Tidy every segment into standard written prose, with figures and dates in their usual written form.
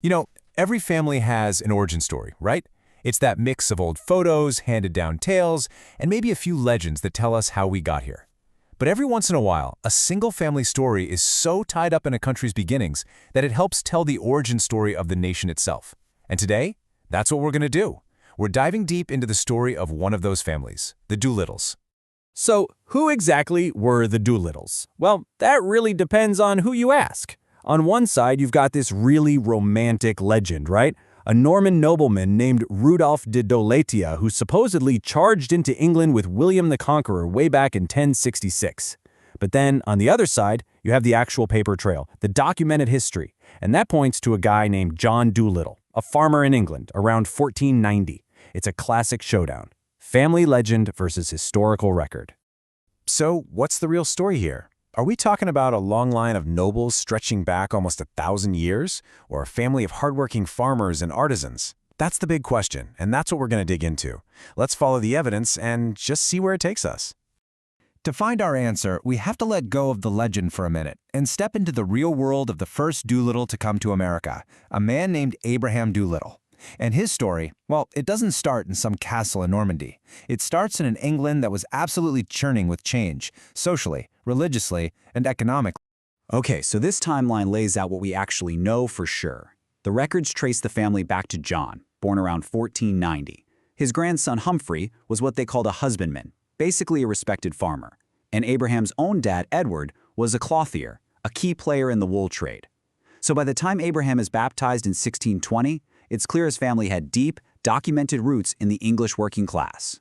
You know, every family has an origin story, right? It's that mix of old photos, handed-down tales, and maybe a few legends that tell us how we got here. But every once in a while, a single family story is so tied up in a country's beginnings that it helps tell the origin story of the nation itself. And today, that's what we're going to do. We're diving deep into the story of one of those families, the Doolittles. So, who exactly were the Doolittles? Well, that really depends on who you ask. On one side, you've got this really romantic legend, right? A Norman nobleman named Rudolph de Doletia who supposedly charged into England with William the Conqueror way back in 1066. But then, on the other side, you have the actual paper trail, the documented history, and that points to a guy named John Doolittle, a farmer in England, around 1490. It's a classic showdown. Family legend versus historical record. So, what's the real story here? Are we talking about a long line of nobles stretching back almost 1,000 years, or a family of hardworking farmers and artisans? That's the big question, and that's what we're going to dig into. Let's follow the evidence and just see where it takes us. To find our answer, we have to let go of the legend for a minute and step into the real world of the first Doolittle to come to America, a man named Abraham Doolittle. And his story, well, it doesn't start in some castle in Normandy. It starts in an England that was absolutely churning with change, socially, religiously, and economically. Okay, so this timeline lays out what we actually know for sure. The records trace the family back to John, born around 1490. His grandson Humphrey was what they called a husbandman, basically a respected farmer. And Abraham's own dad, Edward, was a clothier, a key player in the wool trade. So by the time Abraham is baptized in 1620, it's clear his family had deep, documented roots in the English working class.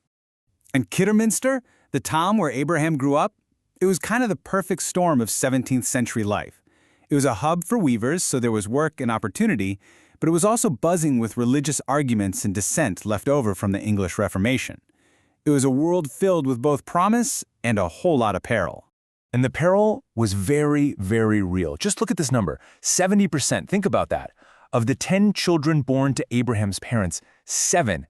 And Kidderminster, the town where Abraham grew up, it was kind of the perfect storm of 17th century life. It was a hub for weavers, so there was work and opportunity, but it was also buzzing with religious arguments and dissent left over from the English Reformation. It was a world filled with both promise and a whole lot of peril. And the peril was very, very real. Just look at this number, 70%. Think about that. Of the 10 children born to Abraham's parents, seven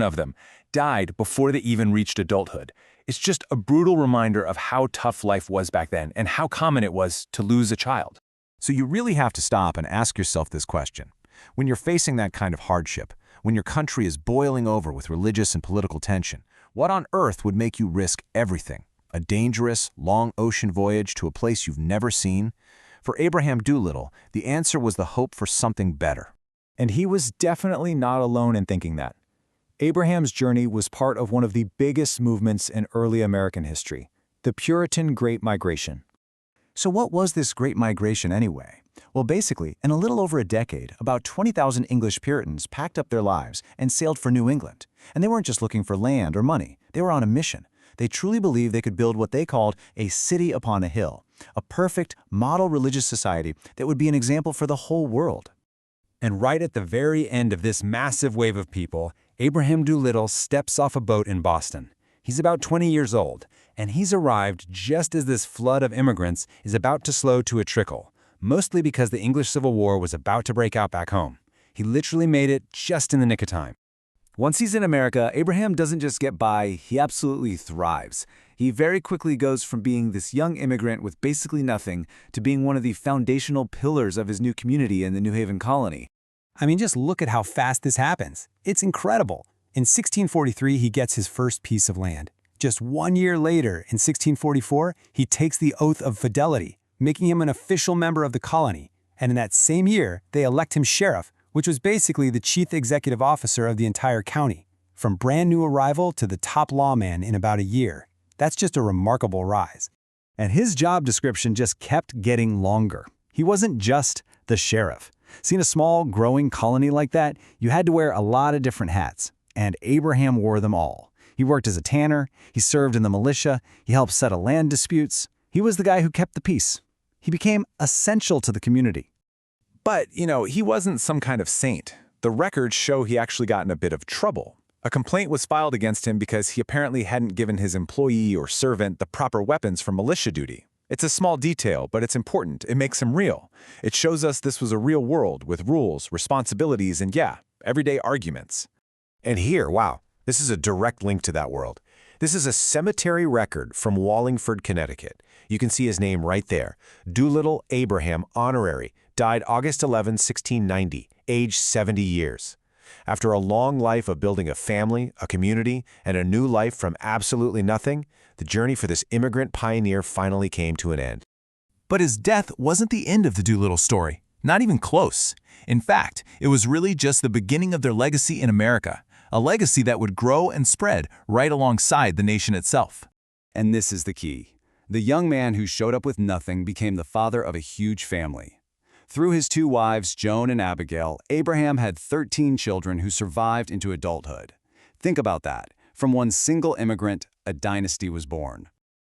of them, died before they even reached adulthood. It's just a brutal reminder of how tough life was back then and how common it was to lose a child. So you really have to stop and ask yourself this question. When you're facing that kind of hardship, when your country is boiling over with religious and political tension, what on earth would make you risk everything? A dangerous, long ocean voyage to a place you've never seen? For Abraham Doolittle, the answer was the hope for something better. And he was definitely not alone in thinking that. Abraham's journey was part of one of the biggest movements in early American history, the Puritan Great Migration. So what was this Great Migration anyway? Well, basically, in a little over a decade, about 20,000 English Puritans packed up their lives and sailed for New England. And they weren't just looking for land or money. They were on a mission. They truly believed they could build what they called a city upon a hill, a perfect model religious society that would be an example for the whole world. And right at the very end of this massive wave of people, Abraham Doolittle steps off a boat in Boston. He's about 20 years old, and he's arrived just as this flood of immigrants is about to slow to a trickle, mostly because the English Civil War was about to break out back home. He literally made it just in the nick of time. Once he's in America, Abraham doesn't just get by, he absolutely thrives. He very quickly goes from being this young immigrant with basically nothing to being one of the foundational pillars of his new community in the New Haven colony. I mean, just look at how fast this happens. It's incredible. In 1643, he gets his first piece of land. Just 1 year later, in 1644, he takes the oath of fidelity, making him an official member of the colony. And in that same year, they elect him sheriff, which was basically the chief executive officer of the entire county, from brand new arrival to the top lawman in about a year. That's just a remarkable rise. And his job description just kept getting longer. He wasn't just the sheriff. See, in a small, growing colony like that, you had to wear a lot of different hats, and Abraham wore them all. He worked as a tanner, he served in the militia, he helped settle land disputes. He was the guy who kept the peace. He became essential to the community. But, he wasn't some kind of saint. The records show he actually got in a bit of trouble. A complaint was filed against him because he apparently hadn't given his employee or servant the proper weapons for militia duty. It's a small detail, but it's important. It makes him real. It shows us this was a real world with rules, responsibilities, and everyday arguments. And here, wow, this is a direct link to that world. This is a cemetery record from Wallingford, Connecticut. You can see his name right there, Doolittle Abraham Honorary, died August 11, 1690, aged 70 years. After a long life of building a family, a community, and a new life from absolutely nothing, the journey for this immigrant pioneer finally came to an end. But his death wasn't the end of the Doolittle story. Not even close. In fact, it was really just the beginning of their legacy in America, a legacy that would grow and spread right alongside the nation itself. And this is the key. The young man who showed up with nothing became the father of a huge family. Through his two wives, Joan and Abigail, Abraham had 13 children who survived into adulthood. Think about that. From one single immigrant, a dynasty was born.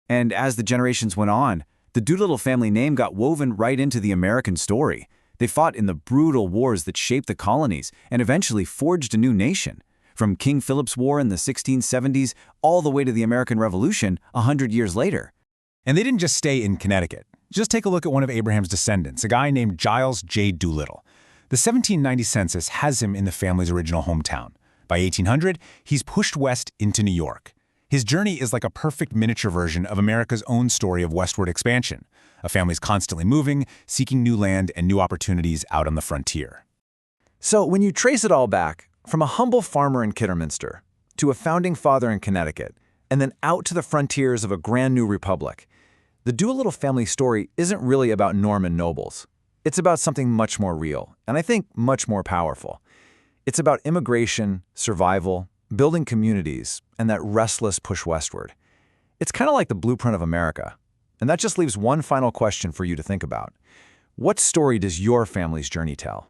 And as the generations went on, the Doolittle family name got woven right into the American story. They fought in the brutal wars that shaped the colonies and eventually forged a new nation. From King Philip's War in the 1670s all the way to the American Revolution 100 years later. And they didn't just stay in Connecticut. Just take a look at one of Abraham's descendants, a guy named Giles J. Doolittle. The 1790 census has him in the family's original hometown. By 1800, he's pushed west into New York. His journey is like a perfect miniature version of America's own story of westward expansion. A family's constantly moving, seeking new land and new opportunities out on the frontier. So when you trace it all back, from a humble farmer in Kidderminster, to a founding father in Connecticut, and then out to the frontiers of a brand new republic, the Doolittle family story isn't really about Norman nobles. It's about something much more real, and I think much more powerful. It's about immigration, survival, building communities, and that restless push westward. It's kind of like the blueprint of America. And that just leaves one final question for you to think about. What story does your family's journey tell?